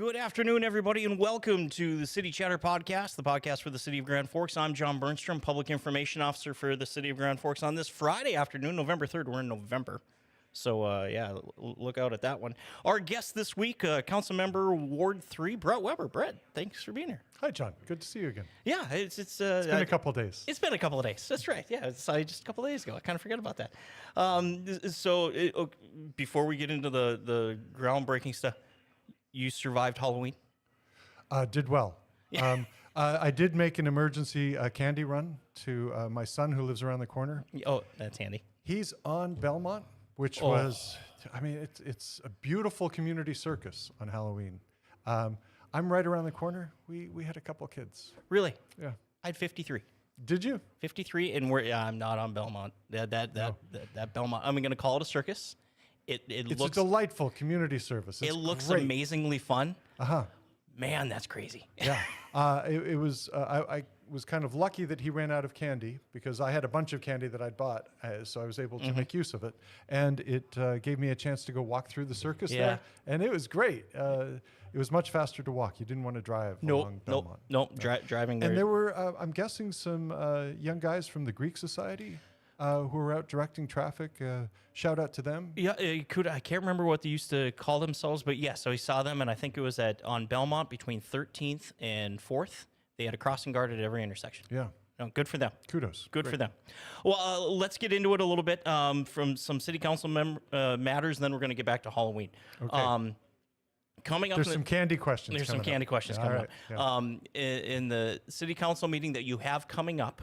Good afternoon, everybody, and welcome to the City Chatter Podcast, the podcast for the City of Grand Forks. I'm John Bernstrom, Public Information Officer for the City of Grand Forks. On this Friday afternoon, November 3rd, we're in November. So, look out at that one. Our guest this week, Council Member Ward 3, Bret Weber. Bret, thanks for being here. Hi, John. Good to see you again. Yeah, it's been a couple of days. It's been a couple of days. That's right. Yeah, it's just a couple of days ago. I kind of forgot about that. Before we get into the groundbreaking stuff, you survived Halloween? Did well. Yeah. I did make an emergency candy run to my son who lives around the corner. Oh, that's handy. He's on Belmont, which was, it's a beautiful community circus on Halloween. I'm right around the corner. We had a couple kids. Really? Yeah. I had 53. Did you? 53, and I'm not on Belmont. That Belmont. I'm going to call it a circus. It's looks a delightful community service. It looks great. amazingly fun. Uh-huh. Man, that's crazy. Yeah. It was. I was kind of lucky that he ran out of candy because I had a bunch of candy that I'd bought, so I was able to make use of it, and it gave me a chance to go walk through the circus there, and it was great. It was much faster to walk. You didn't want to drive along Belmont. Nope. Driving. And there were, I'm guessing, some young guys from the Greek Society who were out directing traffic. Shout out to them. Yeah, I can't remember what they used to call themselves, but yeah, so we saw them, and I think it was on Belmont between 13th and 4th. They had a crossing guard at every intersection. Yeah. No, good for them. Kudos. Good for them. Well, let's get into it a little bit from some city council matters, and then we're going to get back to Halloween. Okay. Coming up, there's some candy questions. There's some candy questions coming up. Yeah. In the city council meeting that you have coming up,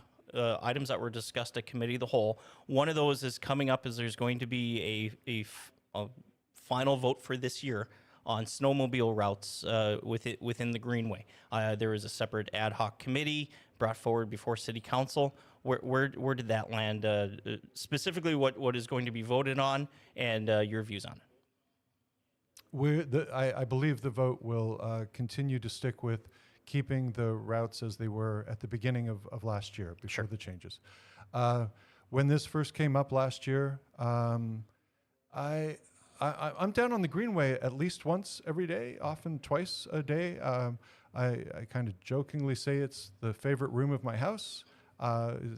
items that were discussed at committee of the whole. One of those is coming up is there's going to be a final vote for this year on snowmobile routes within the Greenway. There is a separate ad hoc committee brought forward before city council. Where did that land? Specifically, what is going to be voted on and your views on it? I believe the vote will continue to stick with keeping the routes as they were at the beginning of last year before the changes. When this first came up last year, I'm down on the Greenway at least once every day, often twice a day. I kind of jokingly say it's the favorite room of my house.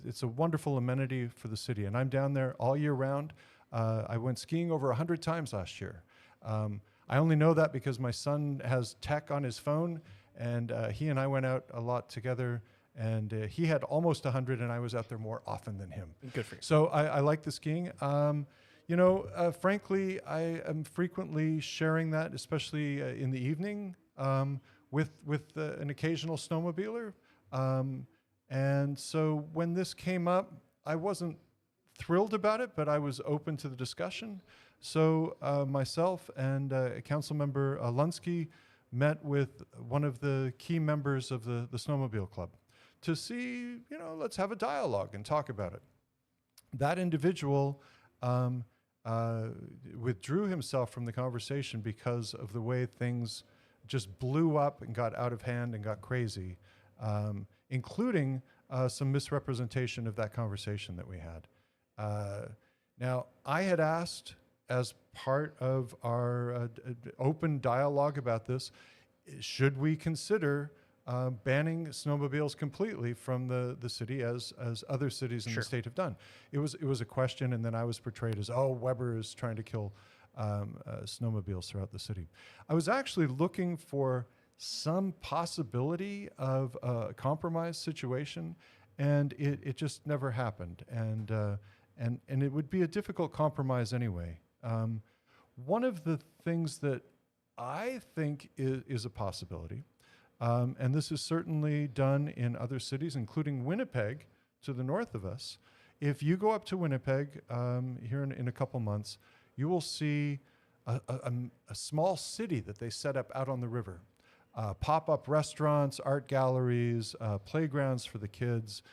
It's a wonderful amenity for the city, and I'm down there all year round. I went skiing over 100 times last year. I only know that because my son has tech on his phone, and he and I went out a lot together, and he had almost 100, and I was out there more often than him. Good for you. So I like the skiing. Frankly, I am frequently sharing that, especially in the evening, with an occasional snowmobiler. And so when this came up, I wasn't thrilled about it, but I was open to the discussion. So myself and Councilmember Lunsky met with one of the key members of the Snowmobile Club to see, let's have a dialogue and talk about it. That individual withdrew himself from the conversation because of the way things just blew up and got out of hand and got crazy, including some misrepresentation of that conversation that we had. Now, I had asked, as part of our open dialogue about this, should we consider banning snowmobiles completely from the city as other cities in the state have done? It was a question, and then I was portrayed as, Weber is trying to kill snowmobiles throughout the city. I was actually looking for some possibility of a compromise situation, and it just never happened. And it would be a difficult compromise anyway. One of the things that I think is a possibility, and this is certainly done in other cities, including Winnipeg to the north of us. If you go up to Winnipeg here in a couple months, you will see a small city that they set up out on the river. Pop-up restaurants, art galleries, playgrounds for the kids,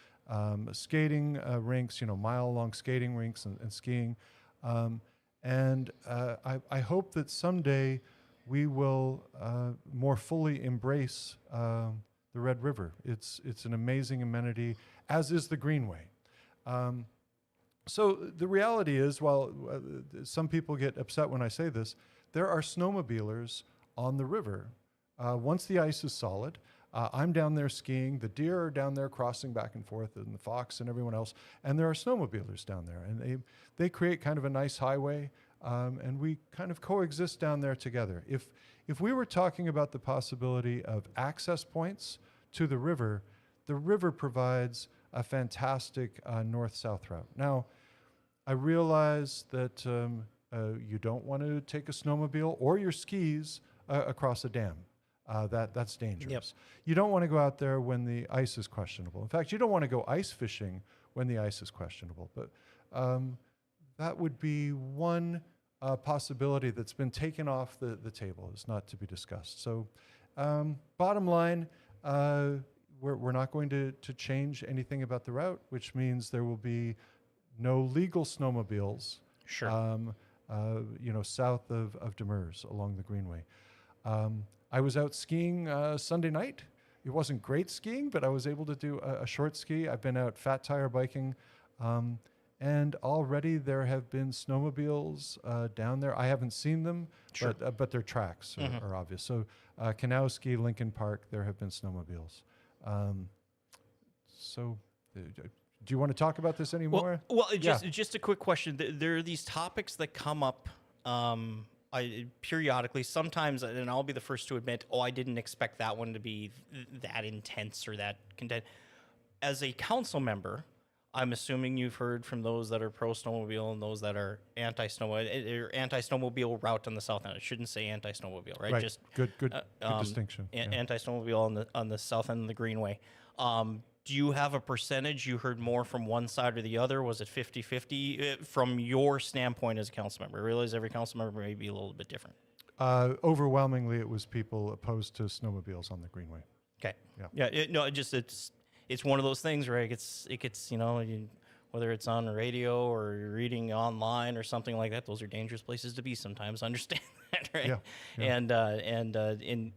skating rinks, mile-long skating rinks and skiing. And I hope that someday we will more fully embrace the Red River. It's an amazing amenity, as is the Greenway. So the reality is, while some people get upset when I say this, there are snowmobilers on the river Once the ice is solid, I'm down there skiing. The deer are down there crossing back and forth, and the fox and everyone else. And there are snowmobilers down there, and they create kind of a nice highway, and we kind of coexist down there together. If we were talking about the possibility of access points to the river provides a fantastic north-south route. Now, I realize that you don't want to take a snowmobile or your skis across a dam. That's dangerous. Yep. You don't want to go out there when the ice is questionable. In fact, you don't want to go ice fishing when the ice is questionable. But that would be one possibility that's been taken off the table. It's not to be discussed. So bottom line, we're not going to change anything about the route, which means there will be no legal snowmobiles Sure. South of Demers along the Greenway. I was out skiing Sunday night. It wasn't great skiing, but I was able to do a short ski. I've been out fat tire biking, and already there have been snowmobiles down there. I haven't seen them, Sure. but their tracks are obvious. So Kanowski, Lincoln Park, there have been snowmobiles. Do you want to talk about this anymore? Well, just a quick question. There are these topics that come up periodically. Sometimes, and I'll be the first to admit, I didn't expect that one to be that intense or that content. As a council member, I'm assuming you've heard from those that are pro-snowmobile and those that are anti-snowmobile route on the south end. I shouldn't say anti-snowmobile, right? Just good distinction. Anti-snowmobile on the south end of the Greenway. Do you have a percentage you heard more from one side or the other? Was it 50-50 from your standpoint as a council member? I realize every council member may be a little bit different. Overwhelmingly, it was people opposed to snowmobiles on the Greenway. Okay. Yeah. It's one of those things where it gets whether it's on the radio or you're reading online or something like that. Those are dangerous places to be sometimes. Understand that, right? Yeah. And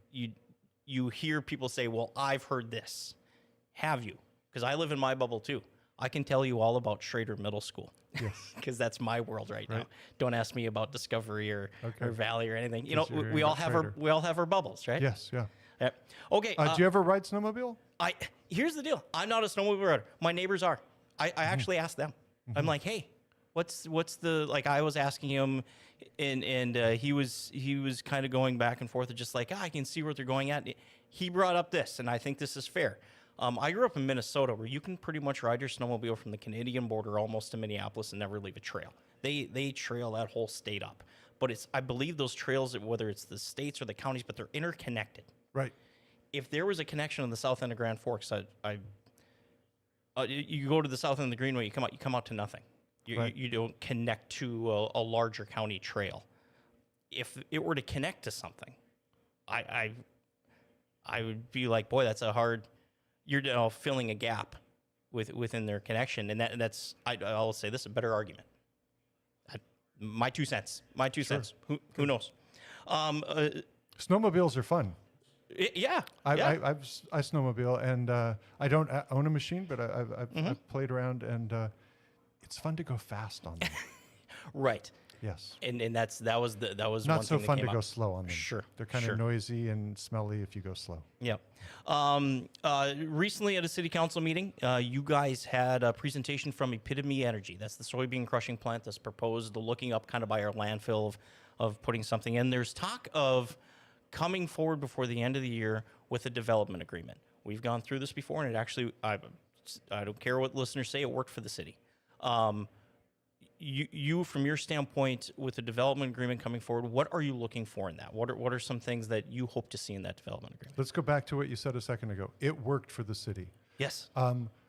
you hear people say, "Well, I've heard this." Have you? Because I live in my bubble too. I can tell you all about Schrader Middle School. Yes. Because that's my world right now. Don't ask me about Discovery or Valley or anything. We all have our bubbles, right? Yes. Yeah. Yep. Okay. Do you ever ride snowmobile? Here's the deal. I'm not a snowmobile rider. My neighbors are. I actually asked them. I'm like, hey, what's the like? I was asking him, and he was kind of going back and forth, and just like, I can see where they're going at. He brought up this, and I think this is fair. I grew up in Minnesota, where you can pretty much ride your snowmobile from the Canadian border almost to Minneapolis and never leave a trail. They trail that whole state up. But I believe those trails, whether it's the states or the counties, but they're interconnected. Right. If there was a connection on the south end of Grand Forks, you go to the south end of the Greenway, you come out to nothing. You don't connect to a larger county trail. If it were to connect to something, I would be like, boy, that's a hard. You're filling a gap within their connection, and that's I'll say this, a better argument. My 2 cents. Cents. Who knows? Snowmobiles are fun. Yeah. I snowmobile, and I don't own a machine, but I've played around, and it's fun to go fast on them. Right. Yes. And that was not one so thing fun that to came go up. slow on them. Sure. They're kind of noisy and smelly if you go slow. Yeah. Recently at a city council meeting, you guys had a presentation from Epitome Energy. That's the soybean crushing plant that's proposed, looking up kind of by our landfill of putting something in. There's talk of coming forward before the end of the year with a development agreement. We've gone through this before, and it actually, I don't care what listeners say, it worked for the city. You, from your standpoint, with the development agreement coming forward, what are you looking for in that? What are some things that you hope to see in that development agreement? Let's go back to what you said a second ago. It worked for the city. Yes,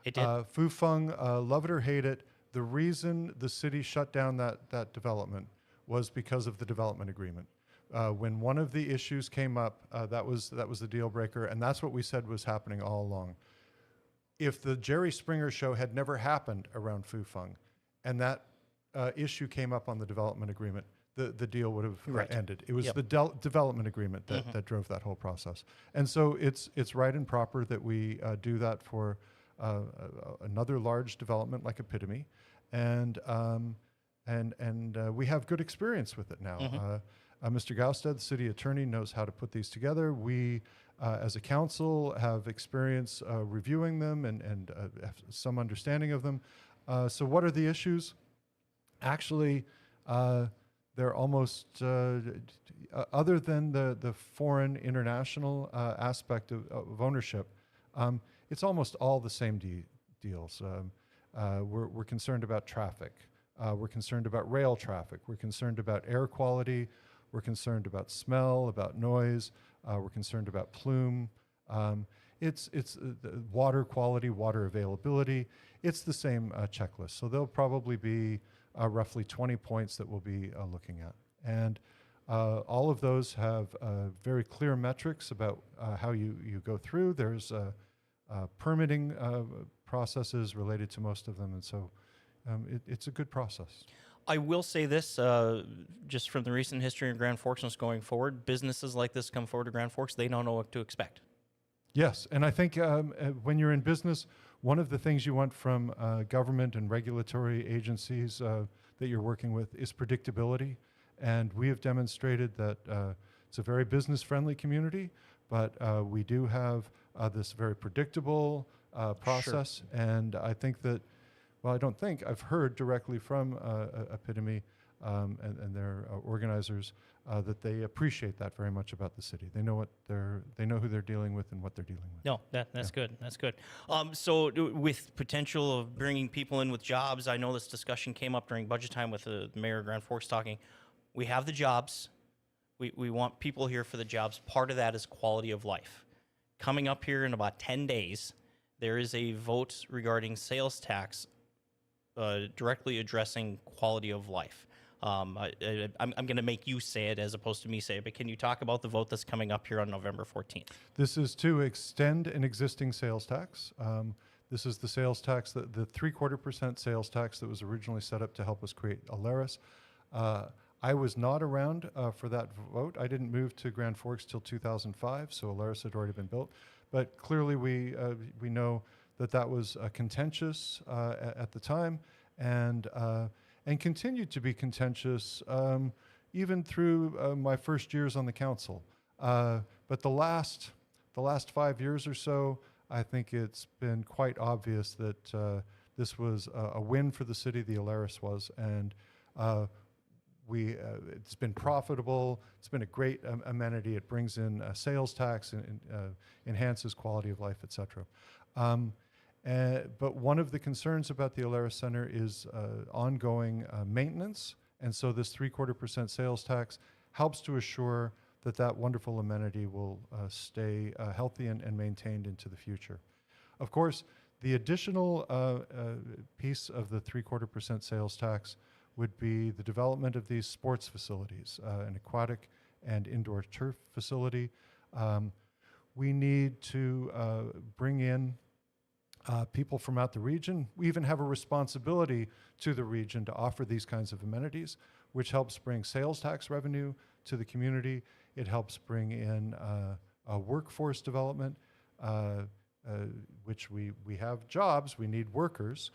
it did. Fufeng, love it or hate it, the reason the city shut down that development was because of the development agreement. When one of the issues came up, that was the deal breaker, and that's what we said was happening all along. If the Jerry Springer show had never happened around Fufeng, and that issue came up on the development agreement, the deal would have ended. It was the development agreement that drove that whole process. And so it's right and proper that we do that for another large development like Epitome. And we have good experience with it now. Mr. Gaustad, the city attorney, knows how to put these together. We, as a council, have experience reviewing them and have some understanding of them. So what are the issues? Actually, they're almost, other than the foreign international aspect of ownership, it's almost all the same deals. We're concerned about traffic. We're concerned about rail traffic. We're concerned about air quality. We're concerned about smell, about noise. We're concerned about plume. It's the water quality, water availability. It's the same checklist. So there'll probably be roughly 20 points that we'll be looking at. And all of those have very clear metrics about how you go through. There's permitting processes related to most of them. And so it's a good process. I will say this, just from the recent history of Grand Forks and going forward, businesses like this come forward to Grand Forks, they don't know what to expect. Yes, and I think when you're in business, one of the things you want from government and regulatory agencies that you're working with is predictability. And we have demonstrated that it's a very business-friendly community, but we do have this very predictable process. Sure. And I think that, well, I don't think, I've heard directly from Epitome and their organizers that they appreciate that very much about the city. They know they know who they're dealing with and what they're dealing with. No, that's good. That's good. So with potential of bringing people in with jobs, I know this discussion came up during budget time with the mayor of Grand Forks talking. We have the jobs. We want people here for the jobs. Part of that is quality of life. Coming up here in about 10 days, there is a vote regarding sales tax directly addressing quality of life. I'm going to make you say it as opposed to me say it, but can you talk about the vote that's coming up here on November 14th? This is to extend an existing sales tax. This is the sales tax, the 0.75% sales tax that was originally set up to help us create Alaris. I was not around for that vote. I didn't move to Grand Forks till 2005, so Alaris had already been built. But clearly we know that was contentious at the time and continued to be contentious even through my first years on the council. But the last 5 years or so, I think it's been quite obvious that this was a win for the city, the Alaris was, and it's been profitable. It's been a great amenity. It brings in sales tax and enhances quality of life, et cetera. But one of the concerns about the Alaris Center is ongoing maintenance, and so this 0.75% sales tax helps to assure that wonderful amenity will stay healthy and maintained into the future. Of course, the additional piece of the 0.75% sales tax would be the development of these sports facilities, an aquatic and indoor turf facility. We need to bring in people from out the region. We even have a responsibility to the region to offer these kinds of amenities, which helps bring sales tax revenue to the community. It helps bring in workforce development, which we have jobs, we need workers.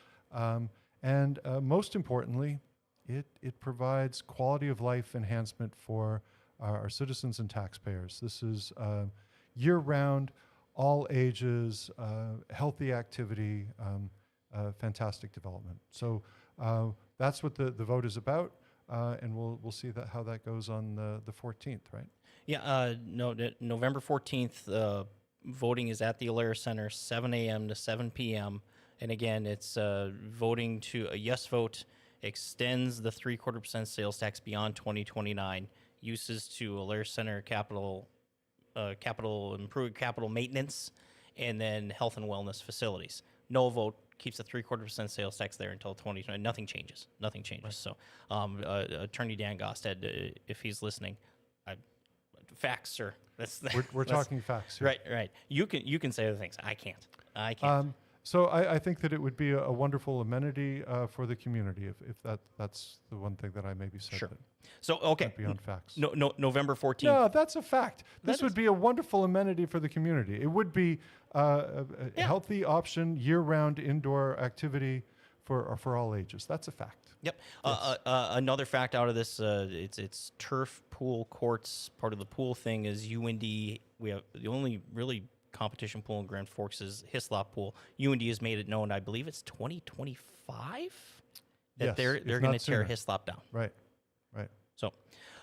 And most importantly, it provides quality of life enhancement for our citizens and taxpayers. This is year-round, all ages, healthy activity, fantastic development. So that's what the vote is about, and we'll see how that goes on the 14th, right? Yeah, November 14th, voting is at the Alaris Center, 7 a.m. to 7 p.m. And again, it's voting to a yes vote, extends the 0.75% sales tax beyond 2029, uses to Alaris Center capital improved capital maintenance, and then health and wellness facilities. No vote keeps the 0.75% sales tax there until 2020. Nothing changes. Nothing changes. Right. So, Attorney Dan Gaustad, if he's listening, facts, sir. We're talking facts here. Right. You can say other things. I can't. So I think that it would be a wonderful amenity for the community if that's the one thing that I maybe said. Sure. So, okay. Beyond facts. No, November 14th. No, that's a fact. This would be a wonderful amenity for the community. It would be a healthy option, year-round indoor activity for all ages. That's a fact. Yep. Another fact out of this, it's turf pool courts. Part of the pool thing is UND. We have the only really competition pool in Grand Forks is Hislop Pool. UND has made it known. I believe it's 2025 that Yes, they're if going not to tear sooner. Hislop down. Right. Right. So,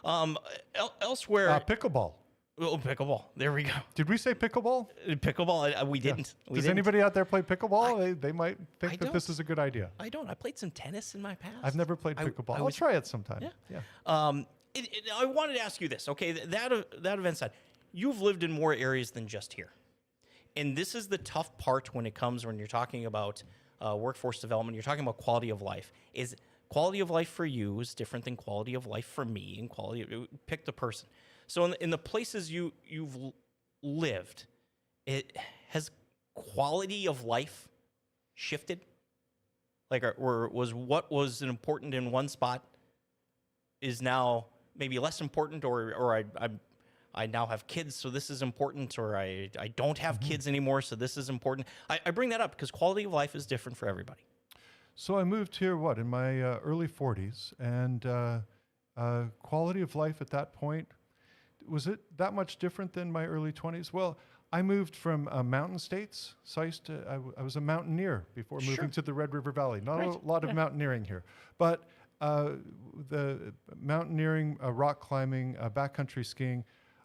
elsewhere, Pickleball. oh, pickleball. There we go. Did we say pickleball? Pickleball. We Yeah. didn't. We Does didn't. anybody out there play pickleball? They might I think that this don't. is a good idea. I don't. I played some tennis in my past. I've never played I- pickleball. I I'll was- try it sometime. Yeah. Yeah. I wanted to ask you this. Okay, that event side. You've lived in more areas than just here, and this is the tough part when you're talking about workforce development. You're talking about quality of life. Is quality of life for you is different than quality of life for me, and pick the person. So in the places you've lived, it has quality of life shifted. Like, or was what was important in one spot is now maybe less important, or I now have kids, so this is important, or I don't have kids anymore, so this is important. I bring that up because quality of life is different for everybody. So I moved here, in my early 40s, and quality of life at that point, was it that much different than my early 20s? Well, I moved from mountain states, so I was a mountaineer before Sure. moving to the Red River Valley. Not Right. a lot of mountaineering here, but the mountaineering, rock climbing, backcountry skiing,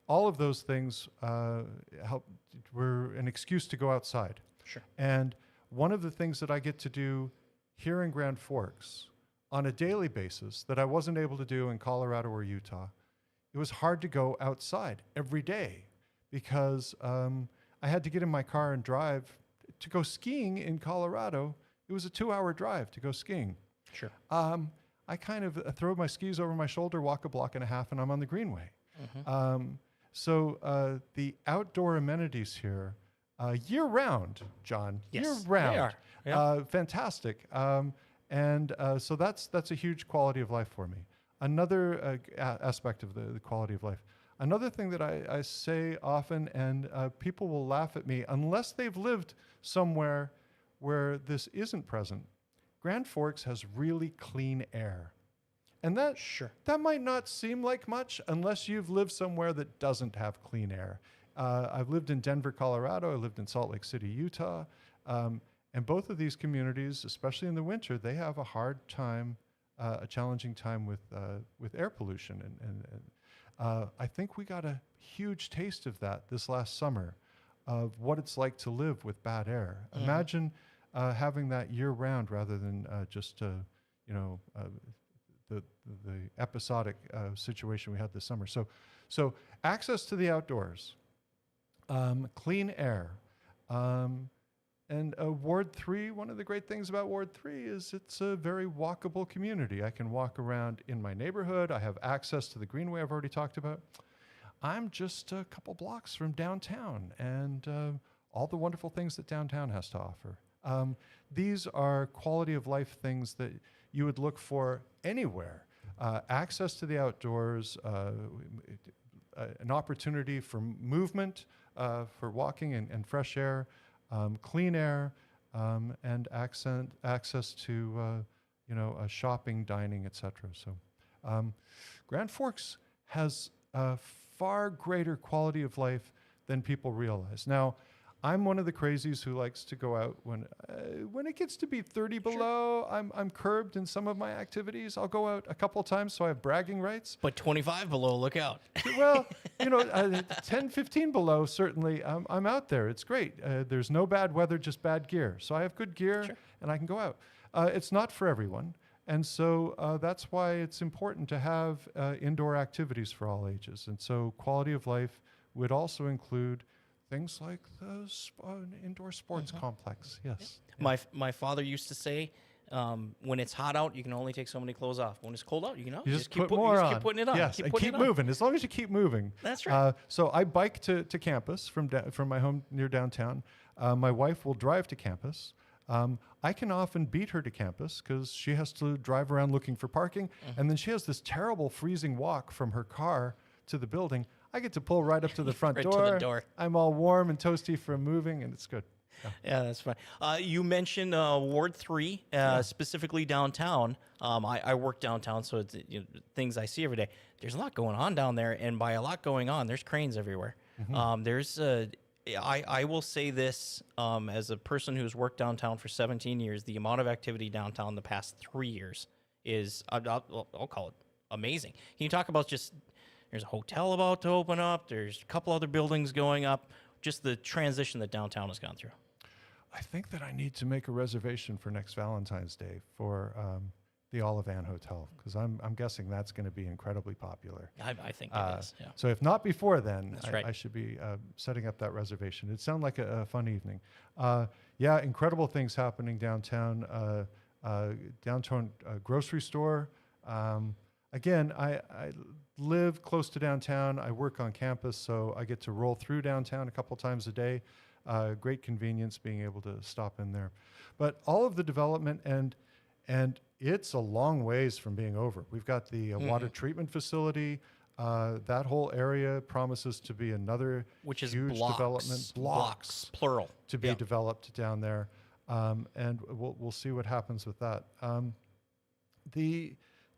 all of those things were an excuse to go outside. Sure. And one of the things that I get to do here in Grand Forks on a daily basis that I wasn't able to do in Colorado or Utah, it was hard to go outside every day because I had to get in my car and drive to go skiing in Colorado. It was a 2-hour drive to go skiing. Sure. I kind of throw my skis over my shoulder, walk a block and a half, and I'm on the Greenway. So the outdoor amenities here, year round, John, Yes, year they round, are. Yeah. fantastic. So that's a huge quality of life for me. Another aspect of the quality of life. Another thing that I say often, and people will laugh at me unless they've lived somewhere where this isn't present. Grand Forks has really clean air. And that might not seem like much unless you've lived somewhere that doesn't have clean air. I've lived in Denver, Colorado. I lived in Salt Lake City, Utah. And both of these communities, especially in the winter, they have a hard time, a challenging time with air pollution. And I think we got a huge taste of that this last summer, of what it's like to live with bad air. Imagine having that year round rather than just the episodic situation we had this summer. So access to the outdoors, clean air, and Ward 3, one of the great things about Ward 3 is it's a very walkable community. I can walk around in my neighborhood. I have access to the Greenway I've already talked about. I'm just a couple blocks from downtown and all the wonderful things that downtown has to offer. These are quality of life things that you would look for anywhere. Access to the outdoors, an opportunity for movement, for walking and fresh air, clean air, and access to shopping, dining, etc. So Grand Forks has a far greater quality of life than people realize. Now, I'm one of the crazies who likes to go out when it gets to be 30 below. I'm curbed in some of my activities. I'll go out a couple of times, so I have bragging rights. But 25 below, look out. Well, 10, 15 below, certainly, I'm out there. It's great. There's no bad weather, just bad gear. So I have good gear, and I can go out. It's not for everyone. And so that's why it's important to have indoor activities for all ages. And so quality of life would also include things like the indoor sports complex. Yes. Yeah. My father used to say, when it's hot out, you can only take so many clothes off. When it's cold out, you just keep put more on. keep putting it on. Yes, and putting keep it on. moving. As long as you keep moving. That's right. So I bike to campus from my home near downtown. My wife will drive to campus. I can often beat her to campus because she has to drive around looking for parking, and then she has this terrible freezing walk from her car to the building. I get to pull right up to the front Right door. to the door. I'm all warm and toasty from moving, and it's good. Yeah, that's fine. You mentioned Ward 3, specifically downtown. I work downtown, so it's things I see every day. There's a lot going on down there, and by a lot going on, there's cranes everywhere. I will say this as a person who's worked downtown for 17 years, the amount of activity downtown the past 3 years is, I'll call it amazing. Can you talk about just, there's a hotel about to open up, there's a couple other buildings going up, just the transition that downtown has gone through? I think that I need to make a reservation for next Valentine's Day for the Olive Ann Hotel, because I'm guessing that's going to be incredibly popular. I think it is, yeah. So if not before then, That's right. I should be setting up that reservation. It sounded like a fun evening. Yeah, incredible things happening downtown. Downtown grocery store. Again, I live close to downtown. I work on campus, so I get to roll through downtown a couple times a day. Great convenience being able to stop in there. But all of the development, and it's a long ways from being over. We've got the water treatment facility. That whole area promises to be another Which is huge development. blocks, plural. To be developed down there. And we'll see what happens with that.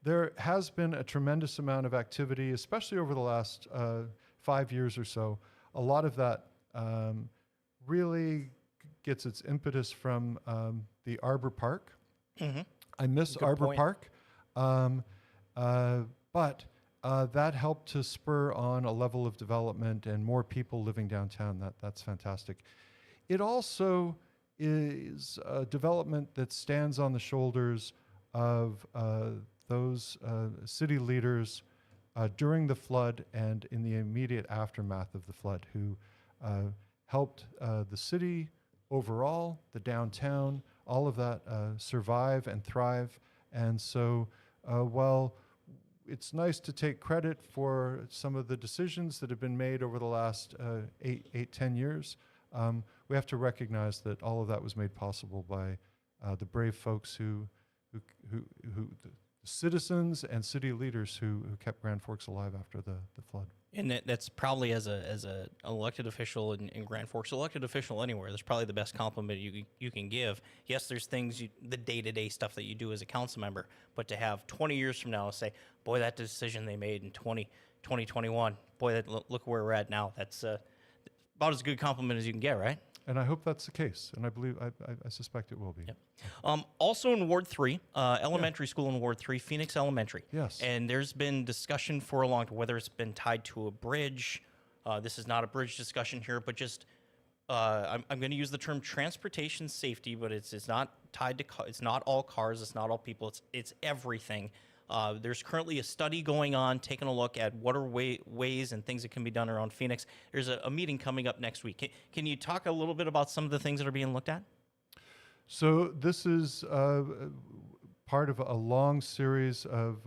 There has been a tremendous amount of activity, especially over the last 5 years or so. A lot of that really gets its impetus from the Arbor Park. I miss Arbor Park, but that helped to spur on a level of development and more people living downtown. That's fantastic. It also is a development that stands on the shoulders of those city leaders during the flood and in the immediate aftermath of the flood, who helped the city overall, the downtown, all of that survive and thrive. And so while it's nice to take credit for some of the decisions that have been made over the last 10 years, we have to recognize that all of that was made possible by the brave folks the citizens and city leaders who kept Grand Forks alive after the flood. And that's probably as a elected official in Grand Forks, elected official anywhere, that's probably the best compliment you can give. Yes, there's things, the day-to-day stuff that you do as a council member, but to have 20 years from now say, boy, that decision they made in 2021, boy, look where we're at now. That's about as good compliment as you can get, right? And I hope that's the case, and I suspect it will be. Yep. Also in Ward 3, elementary school in Ward 3, Phoenix Elementary. Yes. And there's been discussion for a long time, whether it's been tied to a bridge. This is not a bridge discussion here, but just I'm going to use the term transportation safety, but it's not tied to it's not all cars, it's not all people, it's everything. There's currently a study going on, taking a look at what are ways and things that can be done around Phoenix. There's a meeting coming up next week. Can you talk a little bit about some of the things that are being looked at? So this is part of a long series of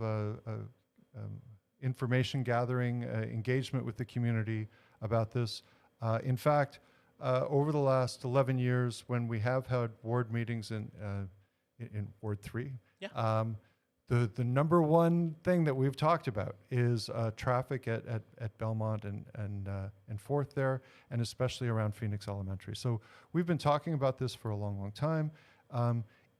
information gathering, engagement with the community about this. In fact, over the last 11 years, when we have had ward meetings in Ward 3, the number one thing that we've talked about is traffic at Belmont and Fourth there, and especially around Phoenix Elementary. So we've been talking about this for a long, long time.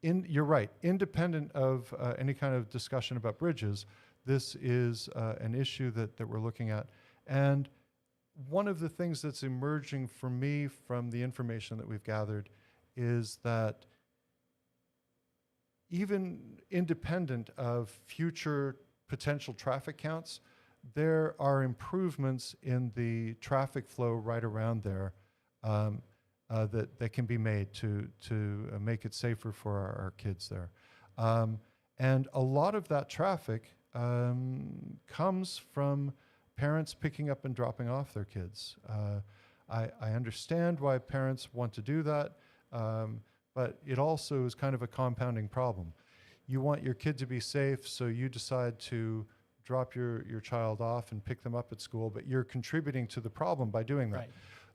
You're right, independent of any kind of discussion about bridges, this is an issue that we're looking at. And one of the things that's emerging for me from the information that we've gathered is that even independent of future potential traffic counts, there are improvements in the traffic flow right around there that can be made to make it safer for our kids there. And a lot of that traffic comes from parents picking up and dropping off their kids. I understand why parents want to do that. But it also is kind of a compounding problem. You want your kid to be safe, so you decide to drop your child off and pick them up at school, but you're contributing to the problem by doing that. Right.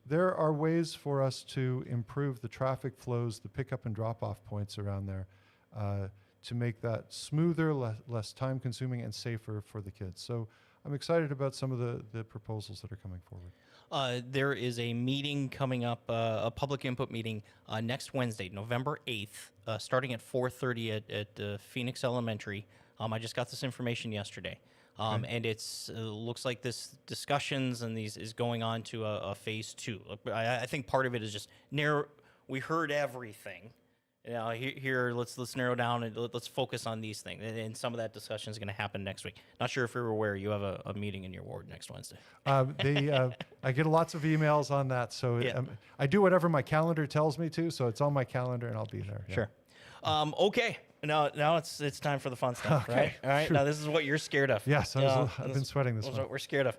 There are ways for us to improve the traffic flows, the pick up and drop off points around there, to make that smoother, less time consuming, and safer for the kids. So I'm excited about some of the proposals that are coming forward. There is a meeting coming up, a public input meeting next Wednesday, November 8th, starting at 4:30 at Phoenix Elementary. I just got this information yesterday. And it's looks like this discussions and these is going on to a phase 2. I think part of it is just narrow. We heard everything. Here let's narrow down and let's focus on these things. And some of that discussion is going to happen next week. Not sure if you're aware, you have a meeting in your ward next Wednesday. I get lots of emails on that, so Yeah. I do whatever my calendar tells me to. So it's on my calendar, and I'll be there. Yeah. Sure. Okay. Now it's time for the fun stuff, Okay, right? All right. sure. Now this is what you're scared of. Yes, I've been sweating this This is one. what we're scared of.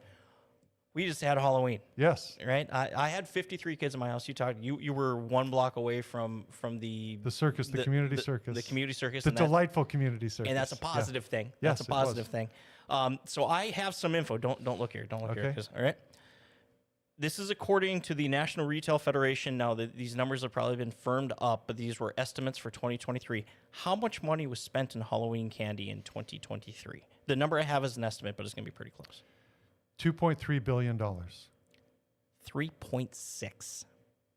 We just had Halloween, Yes, right? I had 53 kids in my house. You were one block away from the circus, the community circus, the community circus, the and that- delightful community circus, and that's a Yeah. positive thing. Yes, That's a it was. positive thing. So I have some info. Don't look here. Don't look here. Okay. 'Cause- all right. This is according to the National Retail Federation. Now, these numbers have probably been firmed up, but these were estimates for 2023. How much money was spent in Halloween candy in 2023? The number I have is an estimate, but it's going to be pretty close. $2.3 billion. 3.6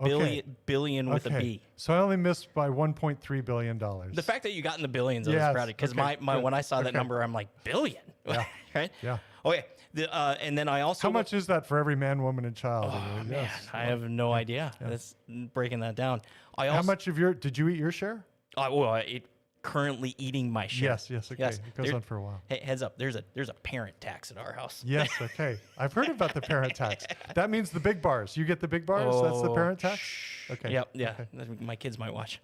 Okay. billion with a B. So I only missed by $1.3 billion. The fact that you got in the billions, I was Yes, proud of, because okay, my good, when I saw that okay. number, I'm like, billion, Yeah. right? Yeah. Okay. And then I also How much is that for every man, woman, and child? Oh, man, Yes. I have no idea. That's breaking that down. I also, How much of did you eat your share? currently eating my share. Yes, okay. It goes There- on for a while. Hey, heads up, there's a parent tax at our house. Yes, okay. I've heard about the parent tax. That means the big bars. You get the big bars? That's the parent tax? Okay. Yep, yeah. Okay. My kids might watch.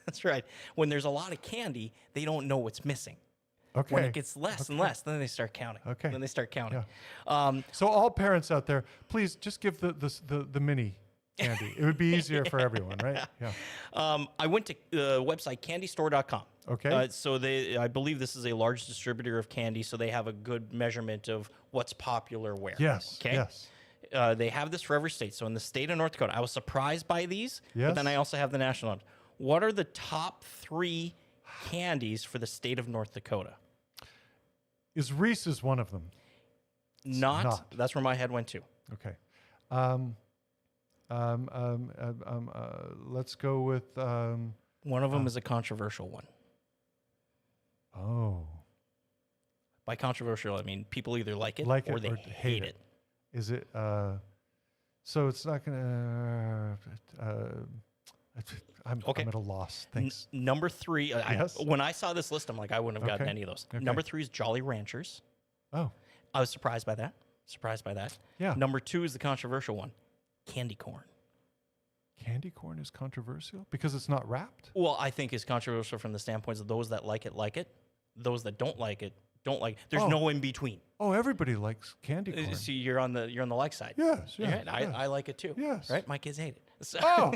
That's right. When there's a lot of candy, they don't know what's missing. Okay. When it gets less and less, then they start counting. Okay. Then they start counting. Yeah. So all parents out there, please just give the mini candy. It would be easier for everyone, right? Yeah. I went to the website candystore.com. Okay. So I believe this is a large distributor of candy, so they have a good measurement of what's popular where. Yes. Okay. Yes. They have this for every state. So in the state of North Dakota, I was surprised by these, Yes. but then I also have the national one. What are the top 3 candies for the state of North Dakota? Is Reese's one of them? not. That's where my head went to. Okay. Let's go with. One of them is a controversial one. Oh. By controversial, I mean people either like it Like or it they or hate it. Is it? So it's not gonna. I'm at a loss. Thanks. Number 3. Yes. When I saw this list, I'm like, I wouldn't have gotten Okay. any of those. Okay. Number 3 is Jolly Ranchers. Oh. I was surprised by that. Yeah. Number 2 is the controversial one, candy corn. Candy corn is controversial because it's not wrapped. Well, I think it's controversial from the standpoints of those that like it, like it. Those that don't like it, don't like it. There's Oh. no in between. Oh, everybody likes candy corn. See, you're on the like side. Yes. Yeah. Right? I like it too. Yes. Right? My kids hate it. So, Oh.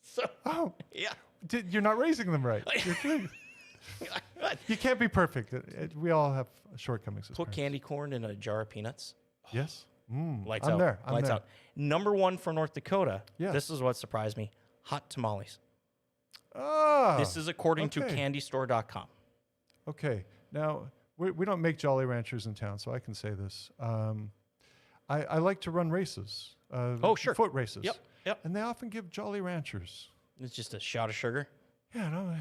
so Oh. yeah. You're not raising them right. You can't be perfect. We all have shortcomings. As Put parents. candy corn in a jar of peanuts. Yes. Lights I'm out. there. I'm Lights there. out. Number 1 for North Dakota. Yes. This is what surprised me. Hot tamales. Ah. This is according to okay. candystore.com. Okay. Now, we don't make Jolly Ranchers in town, so I can say this. I like to run races. Oh, sure. Foot races. Yep. And they often give Jolly Ranchers. It's just a shot of sugar. Yeah, no,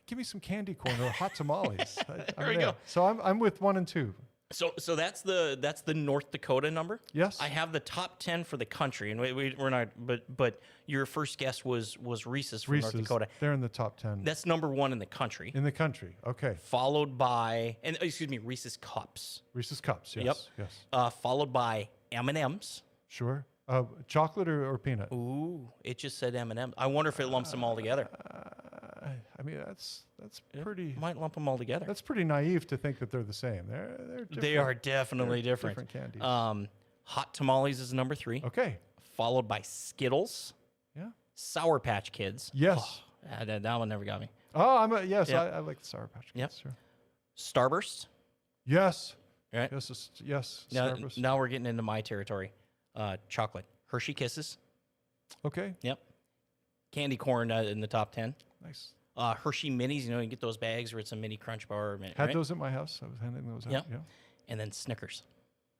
give me some candy corn or hot tamales. I'm There we there. go. So I'm with 1 and 2. So that's the North Dakota number. Yes. I have the top 10 for the country, and we're not. But your first guess was Reese's from North Reese's, Dakota. they're in the top 10. That's number 1 in the country, In the country. Okay. followed by Reese's Cups. Reese's Cups. Yes. Yep. Yes. Followed by M&Ms. Sure. Chocolate or peanut? Ooh, it just said M&Ms. I wonder if it lumps them all together. I mean, that's pretty. Might lump them all together. That's pretty naive to think that they're the same. They're different. They are definitely They're different. different candies. Hot tamales is number 3, Okay. followed by Skittles, Yeah. Sour Patch Kids. Yes. Oh, that one never got me. Oh, yes. Yep. I like the Sour Patch Kids. Yep. Sure. Starburst. Yes. Right. Yes. Now, Starburst. now we're getting into my territory. Chocolate. Hershey Kisses. Okay. Yep. Candy corn in the top 10. Nice. Hershey Minis, you know, you get those bags where it's a mini Crunch Bar. Or mini, Had right? those at my house. I was handing those out. Yeah. Yeah. And then Snickers.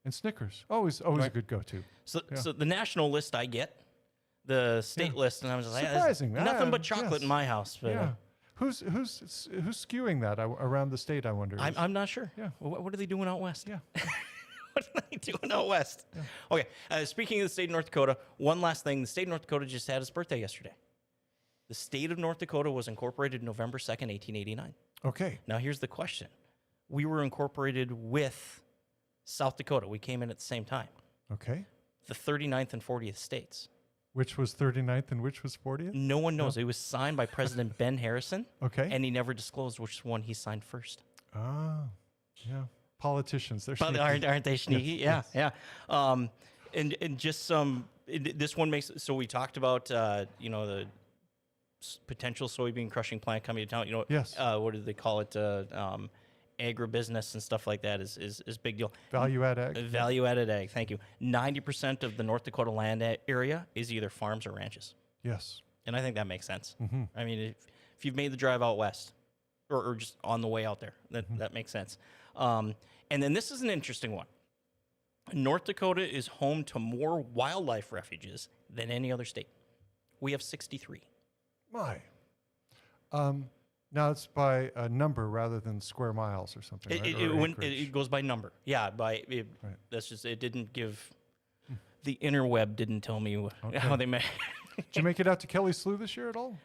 And Snickers. Always a Right. good go-to. So the national list I get, the state list, and I was like, Surprising. nothing but chocolate Yes. in my house. But, Yeah. Who's skewing that around the state, I wonder? I'm not sure. Yeah. What are they doing out west? Yeah. What are they doing out west? Yeah. Okay. Speaking of the state of North Dakota, one last thing. The state of North Dakota just had its birthday yesterday. The state of North Dakota was incorporated November 2nd, 1889. Okay. Now, here's the question. We were incorporated with South Dakota. We came in at the same time. Okay. The 39th and 40th states. Which was 39th and which was 40th? No one knows. It was signed by President Ben Harrison. Okay. And he never disclosed which one he signed first. Ah, yeah. Politicians, they're But sneaky. aren't they sneaky? Yes, Yeah, yeah. And just some. This one makes. So we talked about you know, the potential soybean crushing plant coming to town. You know, Yes. What do they call it? Agribusiness and stuff like that is big deal. Value add ag. Value added ag. Thank you. 90% of the North Dakota land area is either farms or ranches, Yes. and I think that makes sense. Mm-hmm. I mean, if you've made the drive out west, or just on the way out there, that makes sense. And then this is an interesting one. North Dakota is home to more wildlife refuges than any other state. We have 63. My. Now it's by a number rather than square miles or something. Right? Or acreage. It goes by number. Yeah, Right. That's just, it didn't give, the interweb didn't tell me how they met. Did you make it out to Kelly Slough this year at all?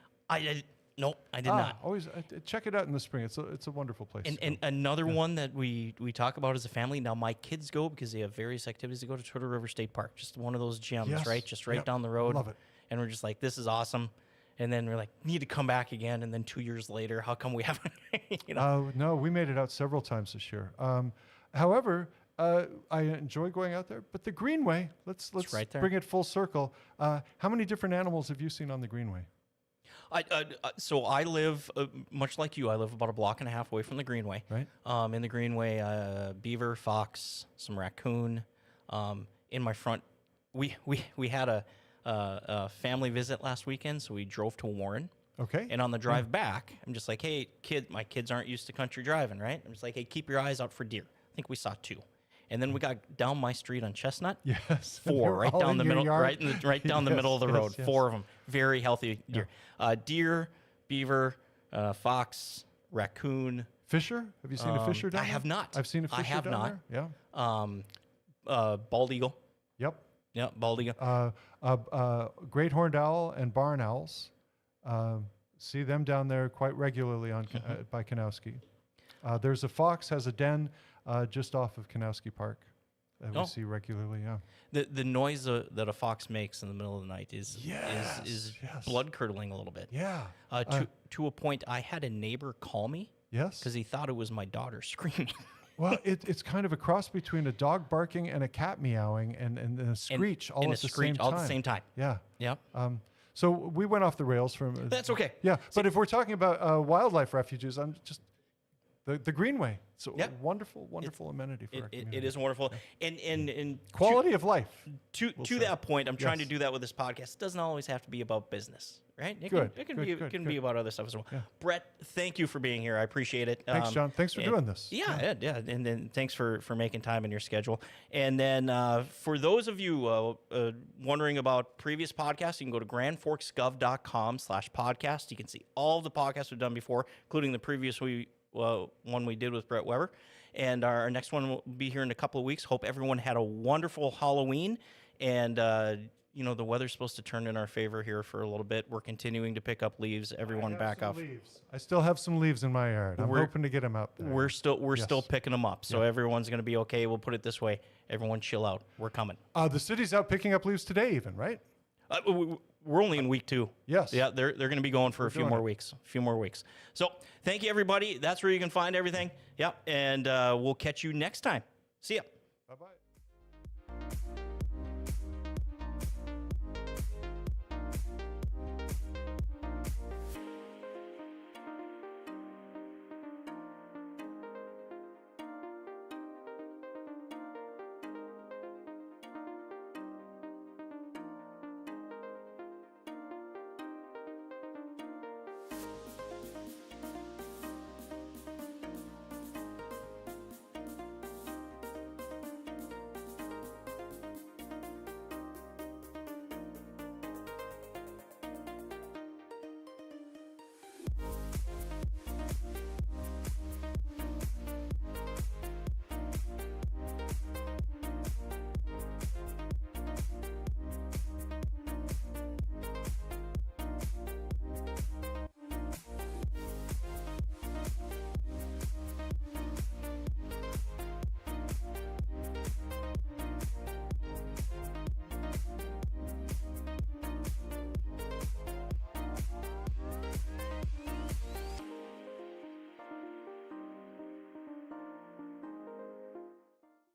Nope, I did not. Always check it out in the spring. It's a wonderful place. And another one that we talk about as a family. Now my kids go because they have various activities. They go to Turtle River State Park, just one of those gems, Yes. right? Just right Yep. down the road. Love it. And we're just like, this is awesome. And then we're like, need to come back again. And then 2 years later, how come we haven't? You know? No, we made it out several times this year. However, I enjoy going out there. But the Greenway, let's right there. bring it full circle. How many different animals have you seen on the Greenway? So I live, much like you, I live about a block and a half away from the Greenway. Right. In the Greenway, beaver, fox, some raccoon. In my front, we had a family visit last weekend, so we drove to Warren. Okay. And on the drive back, I'm just like, hey, my kids aren't used to country driving, right? I'm just like, hey, keep your eyes out for deer. I think we saw 2. And then we got down my street on Chestnut. Yes. 4 right down the middle, right down the middle of the Yes, road. yes. 4 of them, very healthy deer. Deer, beaver, fox, raccoon. Fisher? Have you seen a fisher down I there? have not. I've seen a fisher I have down not. there. Yeah. Bald eagle. Yep. Yeah, bald eagle. Great horned owl and barn owls. See them down there quite regularly on by Kanowski. There's a fox has a den just off of Kanowski Park that we see regularly. Yeah. The noise that a fox makes in the middle of the night is Yes. blood curdling a little bit. Yeah. To a point, I had a neighbor call me Yes. because he thought it was my daughter screaming. Well, it's kind of a cross between a dog barking and a cat meowing and a screech all and at a the screech same time. all at the same time. Yeah. Yeah. So we went off the rails from. That's okay. Yeah, but if we're talking about wildlife refuges, I'm just the Greenway. It's a Yep. wonderful amenity for our community. It is wonderful. And Quality of life. to that point, I'm trying to do that with this podcast. It doesn't always have to be about business, right? It can be about other stuff as well. Yeah. Brett, thank you for being here. I appreciate it. Thanks, John. Thanks for doing this. Yeah. And then thanks for making time in your schedule. And then for those of you wondering about previous podcasts, you can go to grandforksgov.com/podcast. You can see all the podcasts we've done before, including the previous one we did with Bret Weber. And our next one will be here in a couple of weeks. Hope everyone had a wonderful Halloween. And, the weather's supposed to turn in our favor here for a little bit. We're continuing to pick up leaves. Everyone back off. I still have some leaves in my yard. I'm hoping to get them out there. We're still picking them up. So everyone's going to be okay. We'll put it this way. Everyone chill out. We're coming. The city's out picking up leaves today even, right? We're only in week 2. Yes. Yeah, they're going to be going for a few more weeks. So thank you, everybody. That's where you can find everything. Yeah, and we'll catch you next time. See ya. Bye-bye.